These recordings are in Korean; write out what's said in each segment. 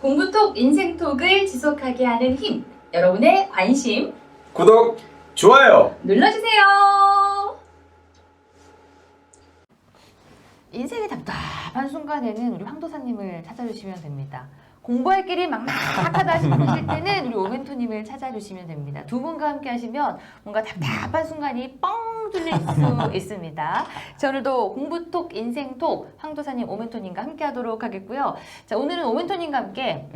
공부톡, 인생톡을 지속하게 하는 힘. 여러분의 관심 구독, 좋아요 눌러주세요. 인생이 답답한 순간에는 우리 황도사님을 찾아주시면 됩니다. 공부할 길이 막막하다 싶으실 때는 우리 오멘토님을 찾아주시면 됩니다. 두 분과 함께 하시면 뭔가 답답한 순간이 뻥 뚫릴 수 있습니다. 자, 오늘도 공부톡, 인생톡 황도사님, 오멘토님과 함께 하도록 하겠고요. 자, 오늘은 오멘토님과 함께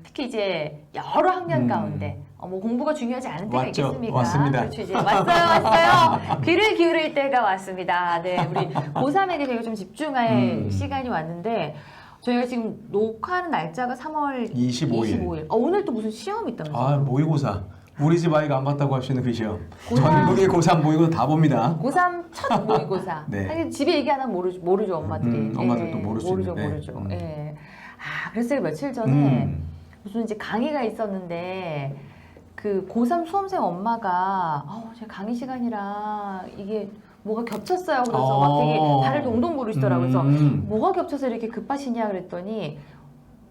특히 이제 여러 학년 가운데 뭐 공부가 중요하지 않은 때가 왔죠? 있겠습니까? 왔습니다. 그렇죠. 이제 왔어요. 귀를 기울일 때가 왔습니다. 네, 우리 고3에게 저희가 좀 집중할 시간이 왔는데 저희가 지금 녹화하는 날짜가 3월 25일. 오늘 또 무슨 시험이 있다면서요? 아, 모의고사. 우리 집 아이가 안 봤다고 할 수 있는 그 시험. 고3. 전국의 고3 모의고사 다 봅니다. 고3 첫 모의고사. 네. 사실 집에 얘기 안 하면 모르죠, 엄마들이. 엄마들도 모를 수 모르죠, 있는데. 모르죠. 예. 아, 그래서 며칠 전에 무슨 이제 강의가 있었는데 그 고3 수험생 엄마가 제 강의 시간이라 이게 뭐가 겹쳤어요. 그래서 막 되게 발을 동동 구르시더라고요. 그래서 뭐가 겹쳐서 이렇게 급하시냐 그랬더니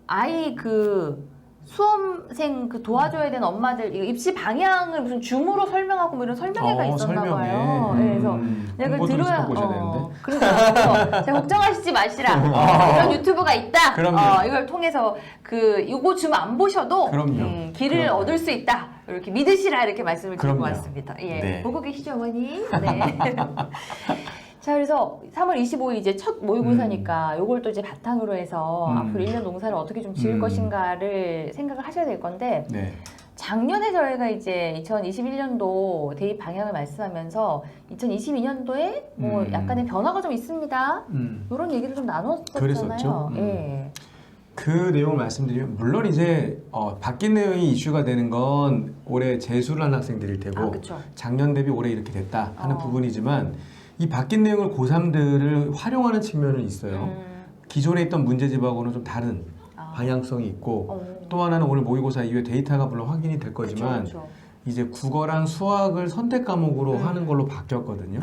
아이 그 수험생 그 도와줘야 되는 엄마들 이거 입시 방향을 무슨 줌으로 설명하고 뭐 이런 설명회가 있었나 봐요. 네, 그래서 내가 그걸 들어야 그러니까 제가 걱정하시지 마시라. 이런 유튜브가 있다. 이걸 통해서 이거 줌 안 보셔도 길을 얻을 수 있다. 이렇게 믿으시라 이렇게 말씀을 드리고 왔습니다. 예, 네. 보고 계시죠, 어머니? 네. 자, 그래서 3월 25일 이제 첫 모의고사니까 요걸 또 이제 바탕으로 해서 앞으로 1년 농사를 어떻게 좀 지을 것인가를 생각을 하셔야 될 건데 작년에 저희가 이제 2021년도 대입 방향을 말씀하면서 2022년도에 뭐 약간의 변화가 좀 있습니다. 이런 얘기를 좀 나눴었잖아요. 그랬었죠. 예. 그 내용을 말씀드리면 물론 이제 바뀐 내용이 이슈가 되는 건 올해 재수를 한 학생들일 테고 작년 대비 올해 이렇게 됐다 하는 부분이지만 이 바뀐 내용을 고3들을 활용하는 측면은 있어요. 기존에 있던 문제집하고는 좀 다른 방향성이 있고 또 하나는 오늘 모의고사 이후에 데이터가 물론 확인이 될 거지만 이제 국어랑 수학을 선택 과목으로 하는 걸로 바뀌었거든요.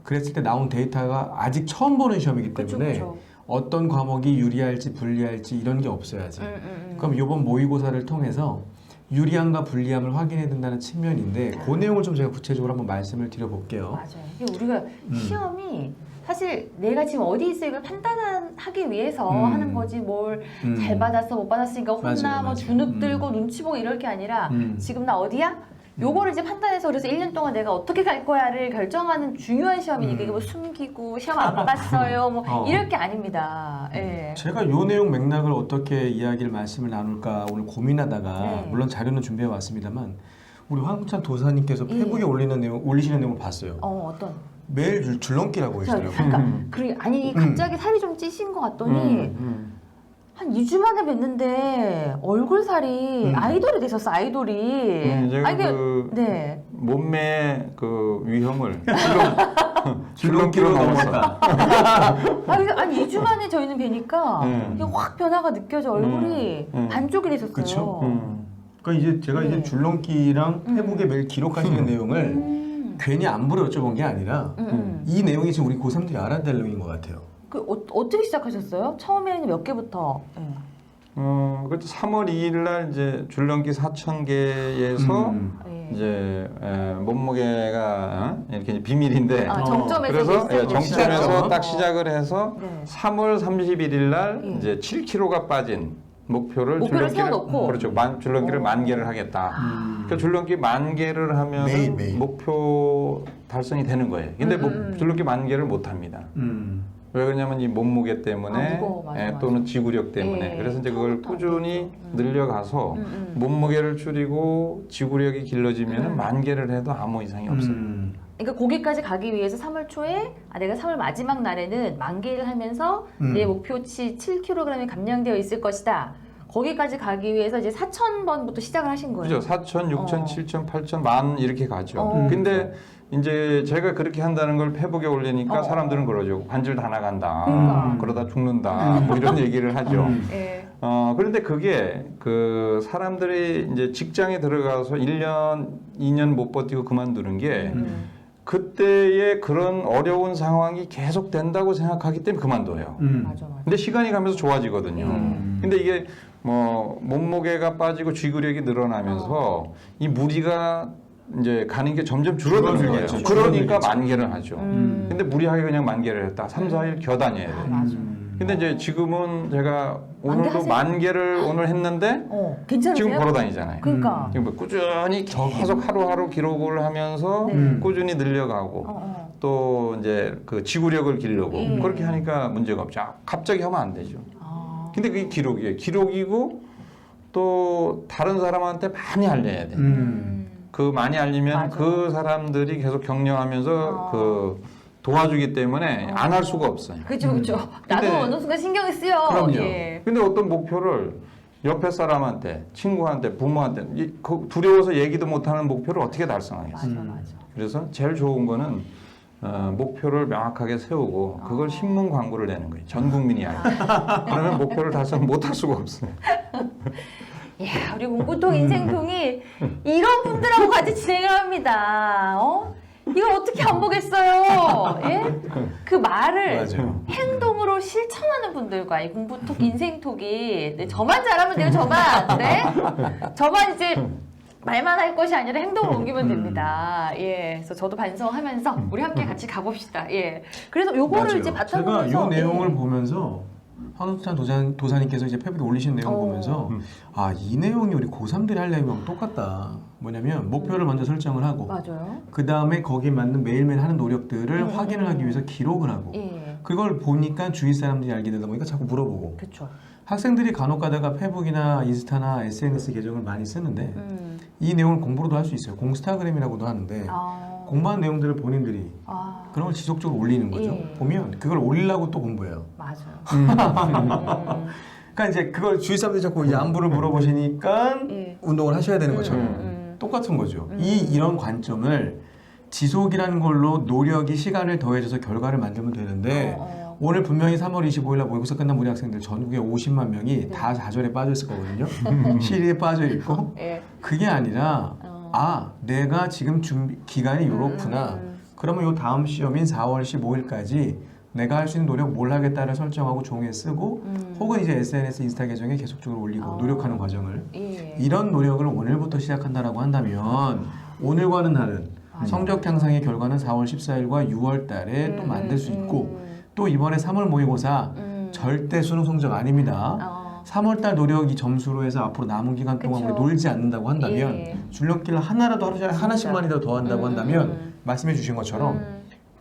그랬을 때 나온 데이터가 아직 처음 보는 시험이기 때문에 어떤 과목이 유리할지 불리할지 이런 게 없어야지. 그럼 이번 모의고사를 통해서 유리함과 불리함을 확인해야 된다는 측면인데 그 내용을 좀 제가 구체적으로 한번 말씀을 드려볼게요. 맞아요. 이게 우리가 시험이 사실 내가 지금 어디 있어 이걸 판단하기 위해서 하는 거지 뭘 잘 받았어 못 받았으니까 혼나 뭐 주눅 들고 눈치 보고 이럴 게 아니라 지금 나 어디야? 요거를 이제 판단해서 그래서 1년 동안 내가 어떻게 갈 거야를 결정하는 중요한 시험이니까 이게 뭐 숨기고 시험 안 봤어요 뭐 이럴 게 아닙니다. 예. 제가 요 내용 맥락을 어떻게 이야기를 말씀을 나눌까 오늘 고민하다가 물론 자료는 준비해 왔습니다만 우리 황구찬 도사님께서 페북에 올리시는 내용을 봤어요. 어떤? 매일 줄넘기라고 하시더라고요. 그러니까 아니 갑자기 살이 좀 찌신 것 같더니 한 2주 만에 뵀는데 얼굴 살이 아이돌이 되셨어, 아이돌이. 제가 몸매 그 위험을 줄넘기로 넘었다. 아니 2주 만에 저희는 뵈니까 이게 확 변화가 느껴져 얼굴이 반쪽이 되셨어요. 그렇죠. 그러니까 이제 제가 이제 줄넘기랑 페북에 매일 기록하시는 내용을 괜히 안부를 여쭤본 게 아니라 이 내용이 지금 우리 고3들이 알아야 될 내용인 것 같아요. 어떻게 시작하셨어요? 처음에는 몇 개부터? 그때 3월 2일 날 이제 줄넘기 4,000개에서 이제 몸무게가 이렇게 이제 비밀인데 정점에서 그래서 정점에서 딱 시작을 해서 3월 31일 날 이제 7kg가 빠진 목표를 세워놓고 그렇죠. 줄넘기를 10,000개를 하겠다. 그러니까 줄넘기 10,000개를 하면 매일. 목표 달성이 되는 거예요. 근데 줄넘기 10,000개를 못 합니다. 왜 그러냐면 이 몸무게 때문에 또는 지구력 때문에 그래서 이제 그걸 꾸준히 늘려가서 몸무게를 줄이고 지구력이 길러지면 10,000개를 해도 아무 이상이 없어요. 그러니까 거기까지 가기 위해서 3월 초에 내가 3월 마지막 날에는 10,000개를 하면서 내 목표치 7kg이 감량되어 있을 것이다. 거기까지 가기 위해서 이제 4,000번부터 시작을 하신 거예요. 그죠. 4,000, 6,000, 7,000, 8,000, 10,000 이렇게 가죠. 근데 이제 제가 그렇게 한다는 걸 페북에 올리니까 사람들은 그러죠. 관절 다 나간다. 그러다 죽는다. 뭐 이런 얘기를 하죠. 그런데 그게 그 사람들이 이제 직장에 들어가서 1년, 2년 못 버티고 그만두는 게 그때의 그런 어려운 상황이 계속 된다고 생각하기 때문에 그만둬요. 맞아. 근데 시간이 가면서 좋아지거든요. 근데 이게 뭐 몸무게가 빠지고 쥐구력이 늘어나면서 이 무리가 이제 가는 게 점점 줄어드는 거예요. 줄어들겠죠. 그러니까 줄어들겠죠. 만개를 하죠. 근데 무리하게 그냥 만개를 했다. 3, 4일 겨다녀야 돼. 맞아. 근데 이제 지금은 제가 오늘도 하세요? 만개를 오늘 했는데 괜찮으세요? 지금 걸어 다니잖아요. 그러니까. 지금 뭐 꾸준히 계속 하루하루 기록을 하면서 꾸준히 늘려가고 또 이제 그 지구력을 기르고 그렇게 하니까 문제가 없죠. 갑자기 하면 안 되죠. 근데 그게 기록이에요. 기록이고 또 다른 사람한테 많이 알려야 돼. 그 많이 알리면 맞아. 그 사람들이 계속 격려하면서 그 도와주기 때문에 안 할 수가 없어요. 그렇죠, 그렇죠. 나도 근데- 어느 순간 신경이 쓰여. 그럼요. 예. 근데 어떤 목표를 옆에 사람한테, 친구한테, 부모한테 두려워서 얘기도 못하는 목표를 어떻게 달성하겠어요? 맞아, 맞아. 그래서 제일 좋은 거는 목표를 명확하게 세우고 그걸 신문 광고를 내는 거예요. 전 국민이 알고. 그러면 목표를 달성 못할 수가 없어요. 야, 우리 공부통 인생통이 이런 분들하고 같이 진행을 합니다. 이걸 어떻게 안 보겠어요? 예? 그 말을 맞아요. 행동으로 실천하는 분들과 이 공부톡 인생톡이 네, 저만 잘하면 돼요. 저만. 네? 저만 이제 말만 할 것이 아니라 행동을 옮기면 됩니다. 예. 그래서 저도 반성하면서 우리 함께 같이 가봅시다. 예. 그래서 요거를 맞아요. 이제 제가 바탕으로 이 내용을 보면서 황수찬 도사님께서 이제 페북에 올리신 내용 을 보면서 아, 이 내용이 우리 고3들이 할 내용이랑 똑같다. 뭐냐면 목표를 먼저 설정을 하고 맞아요. 그 다음에 거기에 맞는 매일매일 하는 노력들을 확인을 하기 위해서 기록을 하고 예. 그걸 보니까 주위 사람들이 알게 되다 보니까 자꾸 물어보고 그렇죠. 학생들이 간혹 가다가 페북이나 인스타나 SNS 계정을 많이 쓰는데 이 내용을 공부로도 할 수 있어요. 공스타그램이라고도 하는데 공부한 내용들을 본인들이 그런 걸 지속적으로 올리는 거죠. 예. 보면 그걸 올리려고 또 공부해요. 맞아요. 그러니까 이제 그걸 주위 사람들이 자꾸 이제 안부를 물어보시니까 예. 운동을 하셔야 되는 것처럼 똑같은 거죠. 이런 관점을 지속이라는 걸로 노력이 시간을 더해줘서 결과를 만들면 되는데 오늘 분명히 3월 25일 날 모의고사 끝난 우리 학생들 전국에 50만 명이 다 좌절에 빠져 있을 거거든요. 시리에 빠져 있고 예. 그게 아니라 아 내가 지금 준비 기간이 이렇구나. 그러면 요 다음 시험인 4월 15일까지 내가 할 수 있는 노력 뭘 하겠다를 설정하고 종이에 쓰고 혹은 이제 SNS 인스타 계정에 계속적으로 올리고 노력하는 과정을 예. 이런 노력을 오늘부터 시작한다라고 한다면 오늘과는 다른 성적 향상의 결과는 4월 14일과 6월 달에 또 만들 수 있고 또 이번에 3월 모의고사 절대 수능 성적 아닙니다. 3월 달 노력이 점수로 해서 앞으로 남은 기간 동안 우리 놀지 않는다고 한다면 예. 줄넘기를 하나라도 하루에 하나씩만이라도 더 한다고 한다면 말씀해 주신 것처럼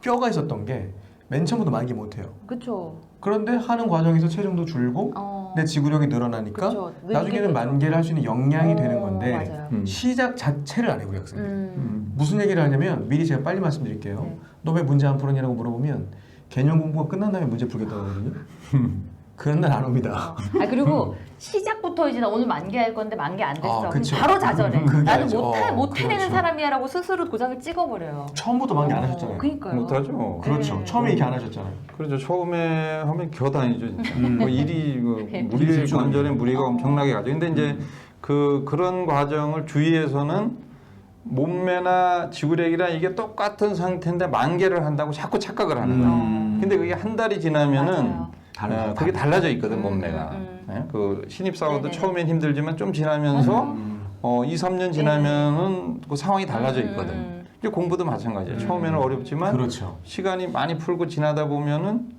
뼈가 있었던 게 맨 처음부터 만기 못해요. 그렇죠. 그런데 하는 과정에서 체중도 줄고 내 지구력이 늘어나니까 그쵸. 나중에는 만개를 할 수 있는 역량이 되는 건데 맞아요. 시작 자체를 안 해요, 우리 학생들. 무슨 얘기를 하냐면 미리 제가 빨리 말씀드릴게요. 네. 너 왜 문제 안 풀었냐고 물어보면 개념 공부가 끝난 다음에 문제 풀겠다고 하거든요. 그런 날 안 옵니다. 그리고 시작부터 이제 나 오늘 만개할 건데 만개 안 됐어. 그럼 그쵸. 바로 좌절해. 그게 나는 알죠. 못 해내는 그렇죠. 사람이야라고 스스로 도장을 찍어버려요. 처음부터 만개 안 하셨잖아요. 그러니까요. 못하죠. 그렇죠. 네. 처음에 이렇게 안 하셨잖아요. 그렇죠. 처음에 하면 겨다니죠. 진짜. 뭐 일이 네. 무리 관절에 무리가 엄청나게 가죠. 근데 이제 그런 과정을 주위에서는 몸매나 지구력이랑 이게 똑같은 상태인데 만개를 한다고 자꾸 착각을 하는 거예요. 근데 그게 한 달이 지나면은 맞아요. 그게 달라져 있거든 몸매가. 네? 그 신입사원도 네네네. 처음엔 힘들지만 좀 지나면서 2, 3년 지나면은 그 상황이 달라져 있거든. 이제 공부도 마찬가지예요. 처음에는 어렵지만 그렇죠. 시간이 많이 풀고 지나다 보면은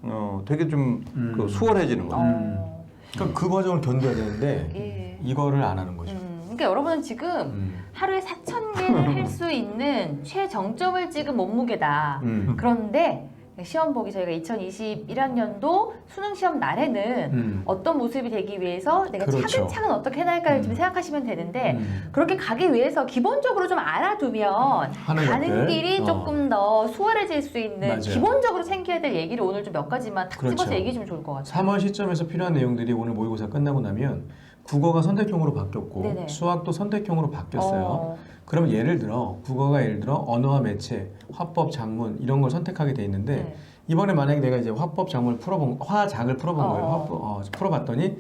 되게 좀 그 수월해지는 거예요. 그러니까 그 과정을 견뎌야 되는데 예. 이거를 안 하는 거죠. 그러니까 여러분은 지금 하루에 4,000개를 할 수 있는 최정점을 찍은 몸무게다. 그런데 시험 보기 저희가 2021학년도 수능 시험 날에는 어떤 모습이 되기 위해서 내가 그렇죠. 차근차근 어떻게 해나갈까를 좀 생각하시면 되는데 그렇게 가기 위해서 기본적으로 좀 알아두면 하는 가는 것들. 길이 조금 더 수월해질 수 있는 맞아요. 기본적으로 챙겨야 될 얘기를 오늘 좀 몇 가지만 탁 그렇죠. 집어서 얘기해 주면 좋을 것 같아요. 3월 시점에서 필요한 내용들이 오늘 모의고사 끝나고 나면 국어가 선택형으로 바뀌었고 네네. 수학도 선택형으로 바뀌었어요. 어. 그러면 예를 들어 국어가 예를 들어 언어와 매체, 화법, 작문 이런 걸 선택하게 돼 있는데 네. 이번에 만약에 내가 이제 화법, 작문을 화작을 풀어본 거예요. 풀어봤더니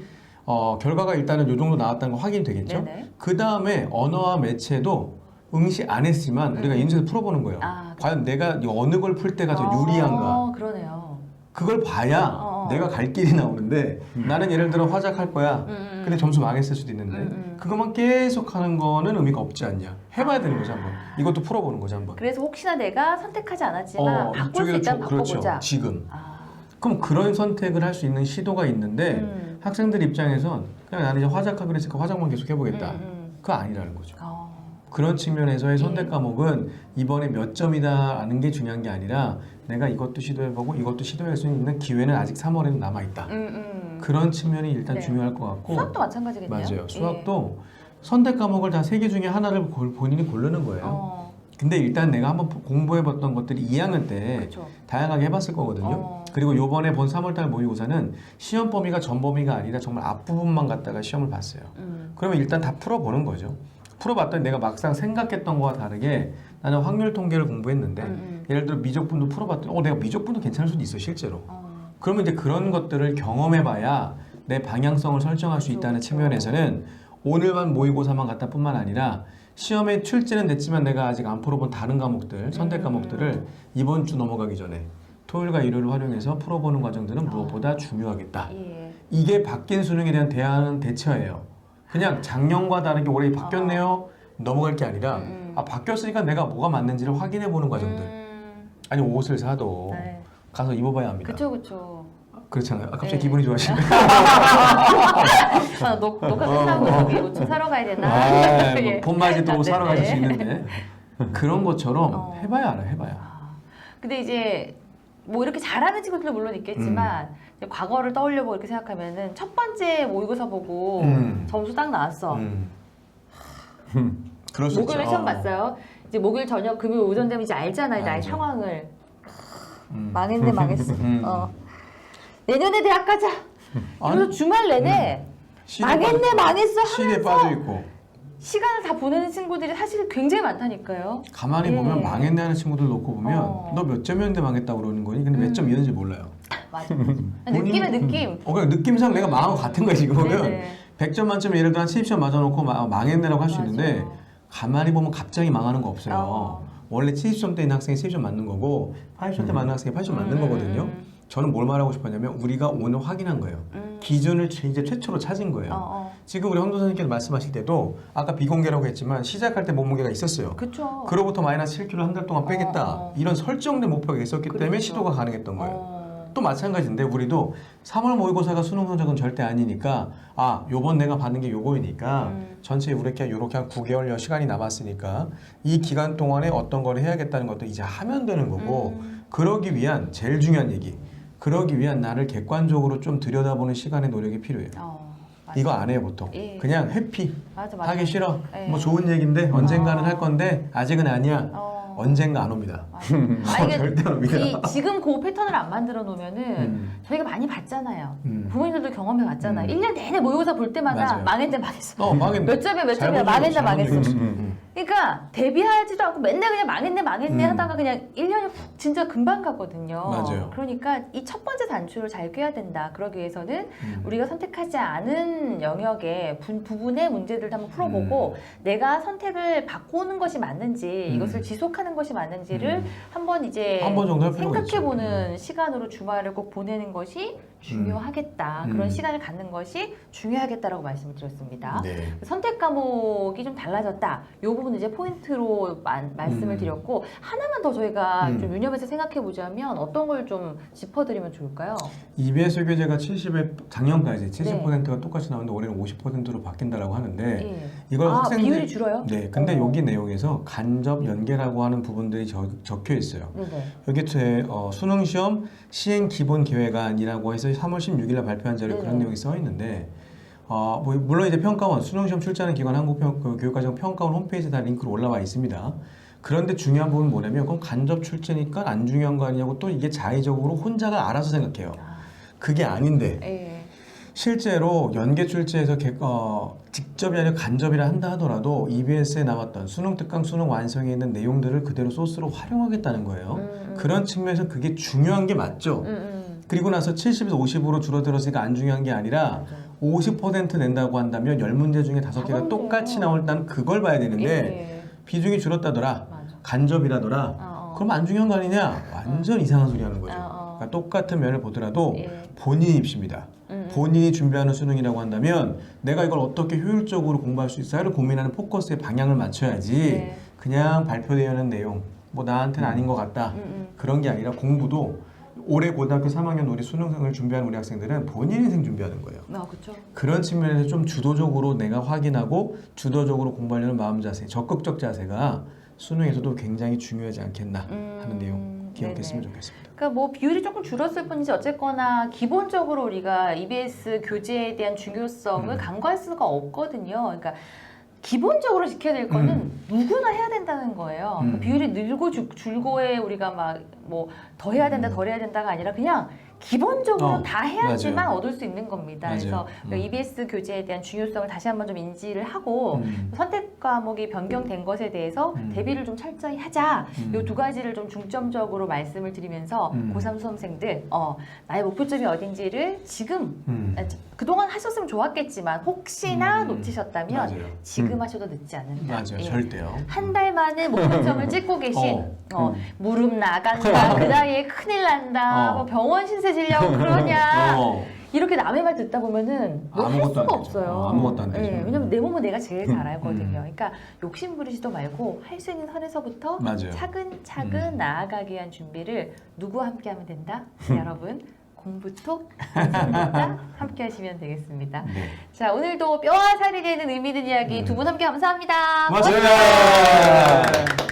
결과가 일단은 요 정도 나왔다는 거 확인이 되겠죠. 그 다음에 언어와 매체도 응시 안 했지만 우리가 인수해서 풀어보는 거예요. 과연 내가 이 어느 걸 풀 때가 더 유리한가. 그러네요. 그걸 봐야 내가 갈 길이 나오는데 나는 예를 들어 화작할 거야. 근데 점수 망했을 수도 있는데 그것만 계속 하는 거는 의미가 없지 않냐. 해봐야 되는 거지 한번. 이것도 풀어보는 거지 한번. 그래서 혹시나 내가 선택하지 않았지만 바꿀 수 있다면 바꿔보자. 그렇죠. 지금. 그럼 그런 선택을 할 수 있는 시도가 있는데 학생들 입장에선 그냥 나는 이제 화작하기로 했으니까 화작만 계속 해보겠다. 그거 아니라는 거죠. 그런 측면에서의 선택 과목은 이번에 몇 점이다라는 게 중요한 게 아니라 내가 이것도 시도해보고 이것도 시도할 수 있는 기회는 아직 3월에는 남아있다. 그런 측면이 일단 네. 중요할 것 같고 수학도 마찬가지겠네요. 맞아요. 수학도 선택 과목을 다 3개 중에 하나를 본인이 고르는 거예요. 근데 일단 내가 한번 공부해봤던 것들이 2학년 때 그렇죠. 다양하게 해봤을 거거든요. 그리고 요번에 본 3월달 모의고사는 시험 범위가 전 범위가 아니라 정말 앞부분만 갖다가 시험을 봤어요. 그러면 일단 다 풀어보는 거죠. 풀어봤더니 내가 막상 생각했던 거와 다르게 나는 확률 통계를 공부했는데 예를 들어 미적분도 풀어봤더니 내가 미적분도 괜찮을 수도 있어 실제로. 그러면 이제 그런 것들을 경험해봐야 내 방향성을 설정할 수 있다는 측면에서는 오늘만 모의고사만 갔다 뿐만 아니라 시험에 출제는 됐지만 내가 아직 안 풀어본 다른 과목들, 선택 과목들을 이번 주 넘어가기 전에 토요일과 일요일을 활용해서 풀어보는 과정들은 무엇보다 중요하겠다. 이게 바뀐 수능에 대한 대처예요. 그냥 작년과 다르게 올해 바뀌었네요. 넘어갈 게 아니라 바뀌었으니까 내가 뭐가 맞는지를 확인해보는 과정들. 아니 옷을 사도 네. 가서 입어봐야 합니다. 그쵸. 그렇잖아요. 갑자기 네. 기분이 좋아지네. 녹화 끝나고 여기 옷 좀 사러 가야 되나? 뭐 봄맞이도 네, 사러 네. 가실 수 있는데 그런 것처럼 해봐야 알아. 해봐야. 근데 이제 뭐 이렇게 잘하는 친구들도 물론 있겠지만 이제 과거를 떠올려보고 이렇게 생각하면은 첫 번째 모의고사 보고 점수 딱 나왔어. 그럴 수 목요일 있죠. 시험 봤어요. 이제 목요일 저녁 금요일 오전 되면 이제 알잖아요. 나의 알죠. 상황을. 망했네 망했어. 내년에 대학 가자. 그래서 주말 내내 망했네 망했어 시에 하면서 빠져 있고 시간을 다 보내는 친구들이 사실 굉장히 많다니까요. 가만히 보면 망했네 하는 친구들 놓고 보면 너 몇 점이었는데 망했다고 그러는 거니? 근데 몇 점이었는지 몰라요. 맞아. 느낌의 느낌. 그냥 느낌상 내가 망한 것 같은 거야 지금 보면. 네네. 100점 만점에 예를 들어 한 70점 맞아놓고 망했네라고 할 수 맞아. 있는데 가만히 보면 갑자기 망하는 거 없어요. 원래 70점대 있는 학생이 70점 맞는 거고 80점대 맞는 학생이 80점 맞는 거거든요. 저는 뭘 말하고 싶었냐면 우리가 오늘 확인한 거예요. 기준을 이제 최초로 찾은 거예요. 지금 우리 황도 선생님께서 말씀하실 때도 아까 비공개라고 했지만 시작할 때 몸무게가 있었어요. 그쵸. 그로부터 마이너스 7kg 한 달 동안 빼겠다. 이런 설정된 목표가 있었기 때문에 그렇죠. 시도가 가능했던 거예요. 또 마찬가지인데 우리도 3월 모의고사가 수능 성적은 절대 아니니까 요번 내가 받는 게 요거이니까 전체 이렇게 한 9개월 시간이 남았으니까 이 기간 동안에 어떤 거를 해야겠다는 것도 이제 하면 되는 거고 그러기 위한 제일 중요한 얘기 그러기 위한 나를 객관적으로 좀 들여다보는 시간의 노력이 필요해요. 이거 안 해요 보통. 예. 그냥 회피 맞아. 하기 싫어. 예. 뭐 좋은 얘기인데 언젠가는 할 건데 아직은 아니야. 언젠가 안 옵니다. 이게 절대 안 옵니다. 지금 그 패턴을 안 만들어 놓으면은 저희가 많이 봤잖아요. 부모님들도 경험해 봤잖아요. 1년 내내 모의고사 볼 때마다 맞아요. 망했네 망했어. 망했네. 몇 점이야 몇 점이야 망했네 망했어. 그러니까 대비하지도 않고 맨날 그냥 망했네 하다가 그냥 1년이 진짜 금방 가거든요. 맞아요. 그러니까 이 첫 번째 단추를 잘 꿰야 된다. 그러기 위해서는 우리가 선택하지 않은 영역의 부분의 문제들도 한번 풀어보고 내가 선택을 바꾸는 것이 맞는지 이것을 지속하는 것이 맞는지를 한번 이제 한번 정도 할 필요가 생각해보는 시간으로 주말을 꼭 보내는 것이 중요하겠다. 그런 시간을 갖는 것이 중요하겠다라고 말씀을 드렸습니다. 네. 선택 과목이 좀 달라졌다. 이 부분 이제 포인트로 말씀을 드렸고 하나만 더 저희가 좀 유념해서 생각해 보자면 어떤 걸 좀 짚어드리면 좋을까요? EBS 교재가 70에 작년까지 70%가 똑같이 나오는데 올해는 50%로 바뀐다라고 하는데 예. 이걸 학생들 비율이 줄어요? 네, 근데 여기 내용에서 간접 연계라고 하는 부분들이 적혀 있어요. 네네. 여기 수능 시험 시행 기본 계획안이라고 해서 3월 16일에 발표한 자료에 그런 내용이 써 있는데 물론 이제 평가원 수능 시험 출제하는 기관 한국교육과정 평가원 홈페이지에 다 링크로 올라와 있습니다. 그런데 중요한 부분은 뭐냐면 그건 간접 출제니까 안 중요한 거 아니냐고 또 이게 자의적으로 혼자가 알아서 생각해요. 그게 아닌데 예. 실제로 연계 출제에서 직접이 아니라 간접이라 한다 하더라도 EBS에 나왔던 수능 특강 수능 완성에 있는 내용들을 그대로 소스로 활용하겠다는 거예요. 그런 측면에서 그게 중요한 게 맞죠. 그리고 나서 70에서 50으로 줄어들었으니까 안 중요한 게 아니라 50% 낸다고 한다면 10문제 중에 5개가 똑같이 나올 때는 그걸 봐야 되는데 비중이 줄었다더라 간접이라더라 그럼 안 중요한 거 아니냐 완전 이상한 소리 하는 거죠. 그러니까 똑같은 면을 보더라도 예. 본인이 입시입니다. 본인이 준비하는 수능이라고 한다면 내가 이걸 어떻게 효율적으로 공부할 수 있어요를 고민하는 포커스의 방향을 맞춰야지 네. 그냥 발표되어 있는 내용 뭐 나한테는 아닌 것 같다 그런 게 아니라 공부도 올해 고등학교 3학년 우리 수능을 준비하는 우리 학생들은 본인 인생 준비하는 거예요. 그렇죠. 그런 측면에서 좀 주도적으로 내가 확인하고 주도적으로 공부하려는 마음 자세, 적극적 자세가 수능에서도 굉장히 중요하지 않겠나 하는 내용 기억했으면 좋겠습니다. 그러니까 뭐 비율이 조금 줄었을 뿐이지 어쨌거나 기본적으로 우리가 EBS 교재에 대한 중요성을 간과할 수가 없거든요. 그러니까 기본적으로 지켜야 될 거는 누구나 해야 된다는 거예요. 그러니까 비율이 늘고 줄고에 우리가 막 뭐 더 해야 된다, 덜 해야 된다가 아니라 그냥 기본적으로 다 해야지만 맞아요. 얻을 수 있는 겁니다. 맞아요. 그래서 EBS 교재에 대한 중요성을 다시 한번 좀 인지를 하고 선택 과목이 변경된 것에 대해서 대비를 좀 철저히 하자. 이 두 가지를 좀 중점적으로 말씀을 드리면서 고3 수험생들 나의 목표점이 어딘지를 지금 그동안 하셨으면 좋았겠지만 혹시나 놓치셨다면 맞아요. 지금 하셔도 늦지 않는다. 맞아요. 예. 절대요. 한 달 만에 목표점을 찍고 계신 무릎 나간다, 그 나이에 큰일 난다, 뭐 병원 신세 지려고 그러냐 이렇게 남의 말 듣다 보면은 뭐 할 아무것도 안 수가 되죠. 없어요. 아무것도 안 되죠. 예, 왜냐면 내 몸은 내가 제일 잘 알거든요. 그러니까 욕심 부리지도 말고 할 수 있는 선에서부터 맞아요. 차근차근 나아가기 위한 준비를 누구와 함께 하면 된다? 여러분 공부톡 공부톡 함께 하시면 되겠습니다. 네. 자, 오늘도 뼈와 살이 되는 의미 있는 이야기 두 분 함께 감사합니다. 맞아요.